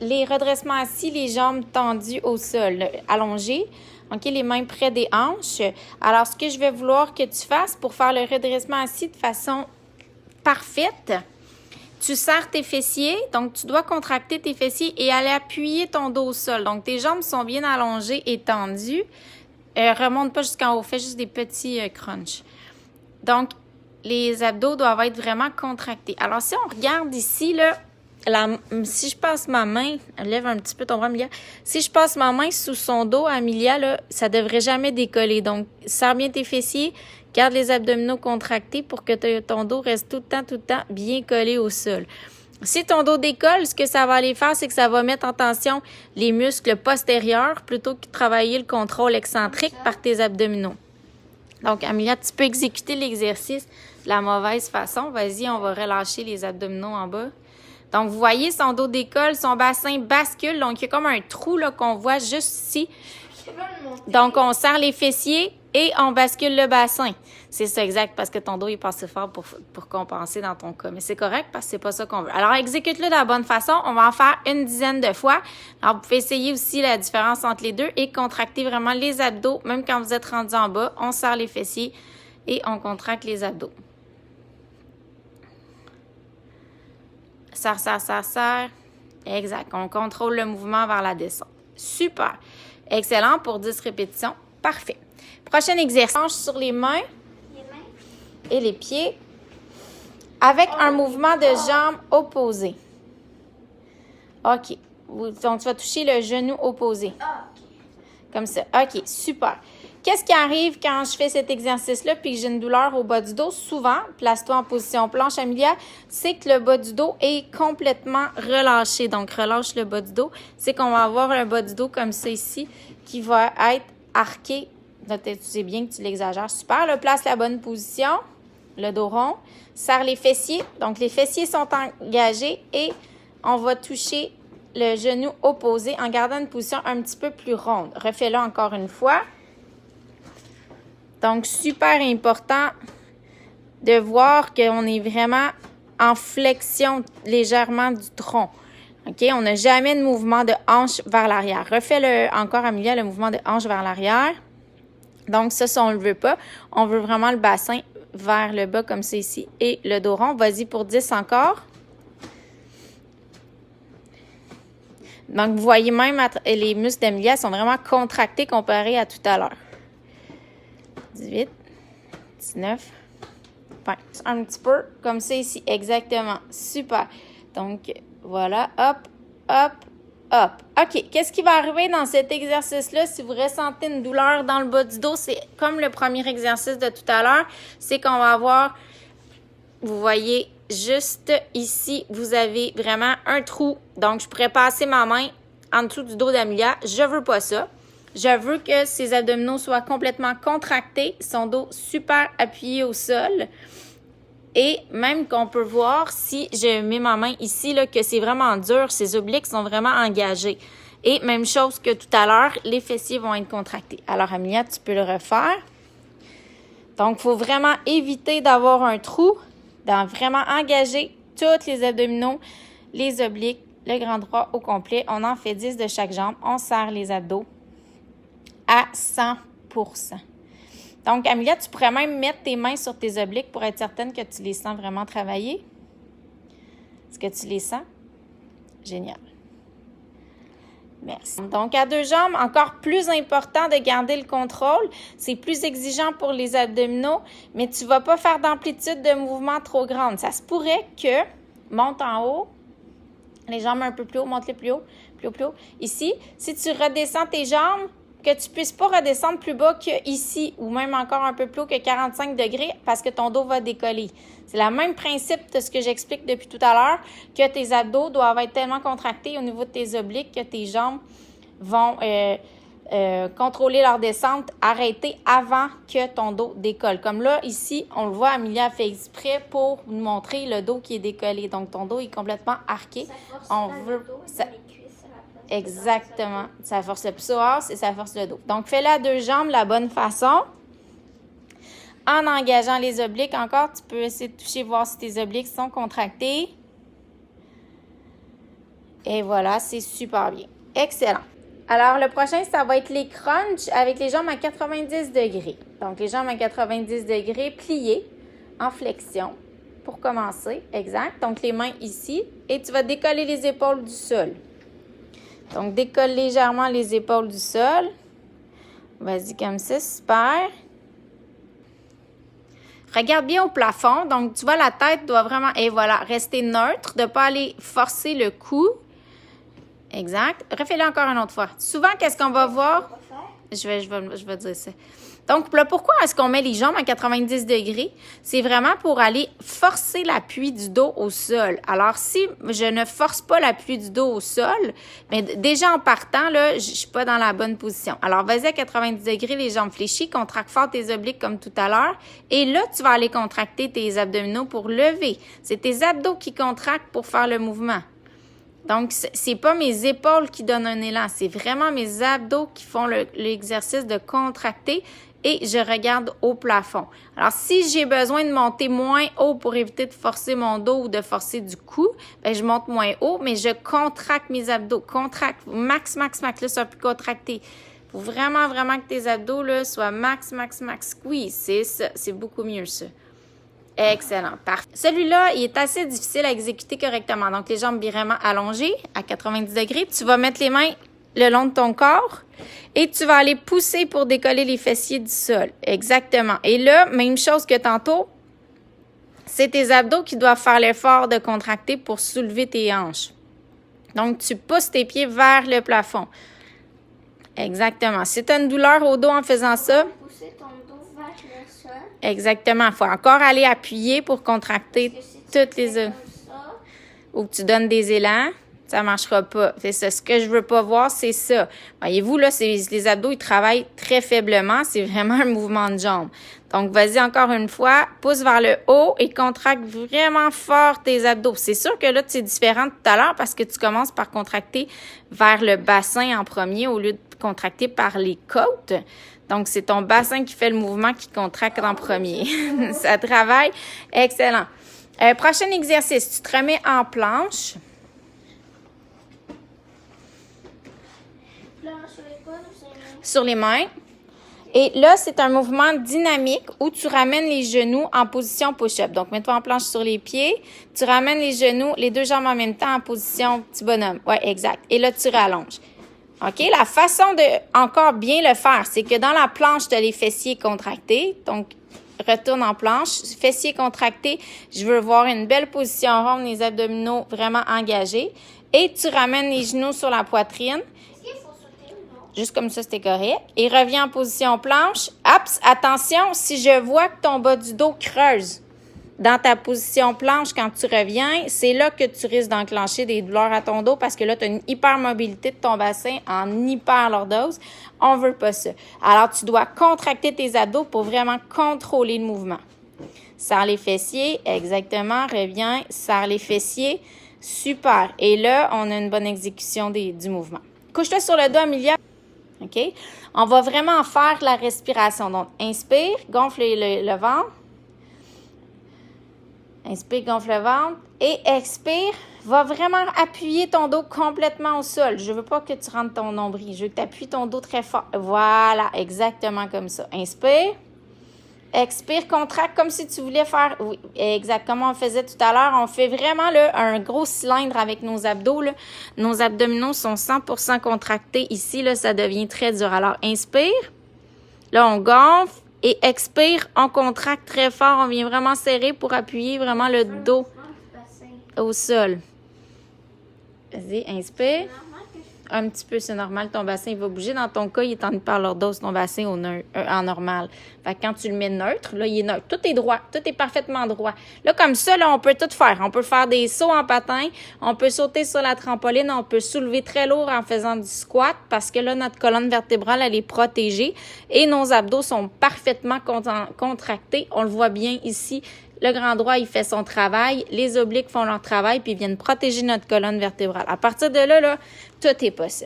les redressements assis, les jambes tendues au sol, allongées. OK, les mains près des hanches. Alors, ce que je vais vouloir que tu fasses pour faire le redressement assis de façon parfaite, tu serres tes fessiers, donc tu dois contracter tes fessiers et aller appuyer ton dos au sol. Donc, tes jambes sont bien allongées et tendues. Remonte pas jusqu'en haut, fais juste des petits crunchs. Donc, les abdos doivent être vraiment contractés. Alors, si on regarde ici, là, si je passe ma main, lève un petit peu ton bras, Amelia. Si je passe ma main sous son dos, Amelia, là, ça devrait jamais décoller. Donc, serre bien tes fessiers, garde les abdominaux contractés pour que ton dos reste tout le temps bien collé au sol. Si ton dos décolle, ce que ça va aller faire, c'est que ça va mettre en tension les muscles postérieurs plutôt que de travailler le contrôle excentrique par tes abdominaux. Donc, Amelia, tu peux exécuter l'exercice de la mauvaise façon. Vas-y, on va relâcher les abdominaux en bas. Donc, vous voyez, son dos décolle, son bassin bascule. Donc, il y a comme un trou là qu'on voit juste ici. Donc, on serre les fessiers et on bascule le bassin. C'est ça, exact, parce que ton dos est passé fort pour compenser dans ton cas. Mais c'est correct parce que c'est pas ça qu'on veut. Alors, exécute-le de la bonne façon. On va en faire une dizaine de fois. Alors, vous pouvez essayer aussi la différence entre les deux et contracter vraiment les abdos. Même quand vous êtes rendu en bas, on serre les fessiers et on contracte les abdos. Serre, serre, serre, serre. Exact. On contrôle le mouvement vers la descente. Super. Excellent pour 10 répétitions. Parfait. Prochain exercice, sur les mains et les pieds avec un mouvement de jambes opposé. OK. Donc, tu vas toucher le genou opposé. Comme ça. OK, super. Qu'est-ce qui arrive quand je fais cet exercice-là puis que j'ai une douleur au bas du dos? Souvent, place-toi en position planche, Amelia, c'est que le bas du dos est complètement relâché. Donc, relâche le bas du dos. C'est qu'on va avoir un bas du dos comme ça ici qui va être arqué. Tu sais bien que tu l'exagères. Super. Là, place la bonne position. Le dos rond. Serre les fessiers. Donc, les fessiers sont engagés et on va toucher le genou opposé en gardant une position un petit peu plus ronde. Refais-le encore une fois. Donc, super important de voir qu'on est vraiment en flexion légèrement du tronc. OK? On n'a jamais de mouvement de hanche vers l'arrière. Refais-le encore, Amelia, le mouvement de hanche vers l'arrière. Donc, ça, on ne le veut pas. On veut vraiment le bassin vers le bas comme c'est ici. Et le dos rond, vas-y pour 10 encore. Donc, vous voyez même, les muscles d'Amelia sont vraiment contractés comparés à tout à l'heure. 18, 19, 20. Un petit peu comme ça ici. Exactement. Super. Donc, voilà. Hop, hop, hop. OK. Qu'est-ce qui va arriver dans cet exercice-là si vous ressentez une douleur dans le bas du dos? C'est comme le premier exercice de tout à l'heure. C'est qu'on va avoir, vous voyez, juste ici, vous avez vraiment un trou. Donc, je pourrais passer ma main en dessous du dos d'Amelia. Je veux pas ça. Je veux que ses abdominaux soient complètement contractés, son dos super appuyé au sol. Et même qu'on peut voir, si je mets ma main ici, là, que c'est vraiment dur, ses obliques sont vraiment engagés. Et même chose que tout à l'heure, les fessiers vont être contractés. Alors, Amelia, tu peux le refaire. Donc, il faut vraiment éviter d'avoir un trou, vraiment engager tous les abdominaux, les obliques, le grand droit au complet. On en fait 10 de chaque jambe. On serre les abdos à 100%. Donc, Amelia, tu pourrais même mettre tes mains sur tes obliques pour être certaine que tu les sens vraiment travailler. Est-ce que tu les sens? Génial. Merci. Donc, à 2 jambes, encore plus important de garder le contrôle. C'est plus exigeant pour les abdominaux, mais tu ne vas pas faire d'amplitude de mouvement trop grande. Ça se pourrait que, monte en haut, les jambes un peu plus haut, monte-les plus haut, plus haut, plus haut. Ici, si tu redescends tes jambes, que tu ne puisses pas redescendre plus bas qu'ici ou même encore un peu plus haut que 45 degrés parce que ton dos va décoller. C'est le même principe de ce que j'explique depuis tout à l'heure, que tes abdos doivent être tellement contractés au niveau de tes obliques que tes jambes vont contrôler leur descente, arrêter avant que ton dos décolle. Comme là, ici, on le voit, Amelia a fait exprès pour nous montrer le dos qui est décollé. Donc, ton dos est complètement arqué. On veut... Exactement. Ça force le psoas et ça force le dos. Donc, fais-le à 2 jambes de la bonne façon. En engageant les obliques encore, tu peux essayer de toucher, voir si tes obliques sont contractés. Et voilà, c'est super bien. Excellent. Alors, le prochain, ça va être les crunchs avec les jambes à 90 degrés. Donc, les jambes à 90 degrés pliées en flexion pour commencer. Exact. Donc, les mains ici. Et tu vas décoller les épaules du sol. Donc, décolle légèrement les épaules du sol. Vas-y comme ça, super. Regarde bien au plafond. Donc, tu vois, la tête doit vraiment, et voilà, rester neutre, de ne pas aller forcer le cou. Exact. Refais-le encore une autre fois. Souvent, qu'est-ce qu'on va voir? Je vais dire ça. Donc, là, pourquoi est-ce qu'on met les jambes à 90 degrés? C'est vraiment pour aller forcer l'appui du dos au sol. Alors, si je ne force pas l'appui du dos au sol, mais déjà en partant, là, je suis pas dans la bonne position. Alors, vas-y à 90 degrés, les jambes fléchies, contracte fort tes obliques comme tout à l'heure. Et là, tu vas aller contracter tes abdominaux pour lever. C'est tes abdos qui contractent pour faire le mouvement. Donc, c'est pas mes épaules qui donnent un élan, c'est vraiment mes abdos qui font l'exercice de contracter et je regarde au plafond. Alors, si j'ai besoin de monter moins haut pour éviter de forcer mon dos ou de forcer du cou, bien, je monte moins haut, mais je contracte mes abdos. Contracte, max, max, max, là, ça va plus contracter. Il faut vraiment, vraiment que tes abdos, là, soient max, max, max squeeze. C'est ça, c'est beaucoup mieux, ça. Excellent, parfait. Celui-là, il est assez difficile à exécuter correctement. Donc, les jambes vraiment allongées à 90 degrés. Tu vas mettre les mains le long de ton corps et tu vas aller pousser pour décoller les fessiers du sol. Exactement. Et là, même chose que tantôt, c'est tes abdos qui doivent faire l'effort de contracter pour soulever tes hanches. Donc, tu pousses tes pieds vers le plafond. Exactement. Si tu as une douleur au dos en faisant ça, exactement. Il faut encore aller appuyer pour contracter toutes les... Ou que tu donnes des élans, ça ne marchera pas. C'est ça. Ce que je veux pas voir, c'est ça. Voyez-vous, là, les abdos, ils travaillent très faiblement. C'est vraiment un mouvement de jambes. Donc, vas-y encore une fois. Pousse vers le haut et contracte vraiment fort tes abdos. C'est sûr que là, c'est différent de tout à l'heure parce que tu commences par contracter vers le bassin en premier au lieu de contracter par les côtes. Donc, c'est ton bassin qui fait le mouvement qui contracte en premier. Ça travaille. Excellent. Prochain exercice, tu te remets en planche. Sur les mains. Et là, c'est un mouvement dynamique où tu ramènes les genoux en position push-up. Donc, mets-toi en planche sur les pieds. Tu ramènes les genoux, les deux jambes en même temps en position petit bonhomme. Oui, exact. Et là, tu rallonges. OK? La façon de encore bien le faire, c'est que dans la planche, tu as les fessiers contractés. Donc, retourne en planche. Fessiers contractés. Je veux voir une belle position ronde, les abdominaux vraiment engagés. Et tu ramènes les genoux sur la poitrine. Juste comme ça, c'était correct. Et reviens en position planche. Hop, attention, si je vois que ton bas du dos creuse dans ta position planche quand tu reviens, c'est là que tu risques d'enclencher des douleurs à ton dos parce que là, tu as une hypermobilité de ton bassin en hyperlordose. On veut pas ça. Alors, tu dois contracter tes abdos pour vraiment contrôler le mouvement. Serre les fessiers, exactement. Reviens, serre les fessiers. Super. Et là, on a une bonne exécution du mouvement. Couche-toi sur le dos, Amelia. OK? On va vraiment faire la respiration. Donc, inspire, gonfle le ventre. Inspire, gonfle le ventre. Et expire, va vraiment appuyer ton dos complètement au sol. Je ne veux pas que tu rentres ton nombril. Je veux que tu appuies ton dos très fort. Voilà, exactement comme ça. Inspire. Expire, contracte comme si tu voulais faire... Oui, exact. Comme on faisait tout à l'heure, on fait vraiment là, un gros cylindre avec nos abdos. Là. Nos abdominaux sont 100% contractés. Ici, là, ça devient très dur. Alors, inspire. Là, on gonfle. Et expire, on contracte très fort. On vient vraiment serrer pour appuyer vraiment le dos au sol. Vas-y, inspire. Un petit peu, c'est normal. Ton bassin, il va bouger. Dans ton cas, il est en hyperlordose, ton bassin en normal. Fait que quand tu le mets neutre, là, il est neutre. Tout est droit. Tout est parfaitement droit. Là, comme ça, là, on peut tout faire. On peut faire des sauts en patin. On peut sauter sur la trampoline. On peut soulever très lourd en faisant du squat parce que là, notre colonne vertébrale, elle est protégée et nos abdos sont parfaitement contractés. On le voit bien ici. Le grand droit, il fait son travail. Les obliques font leur travail puis ils viennent protéger notre colonne vertébrale. À partir de là, tout est possible.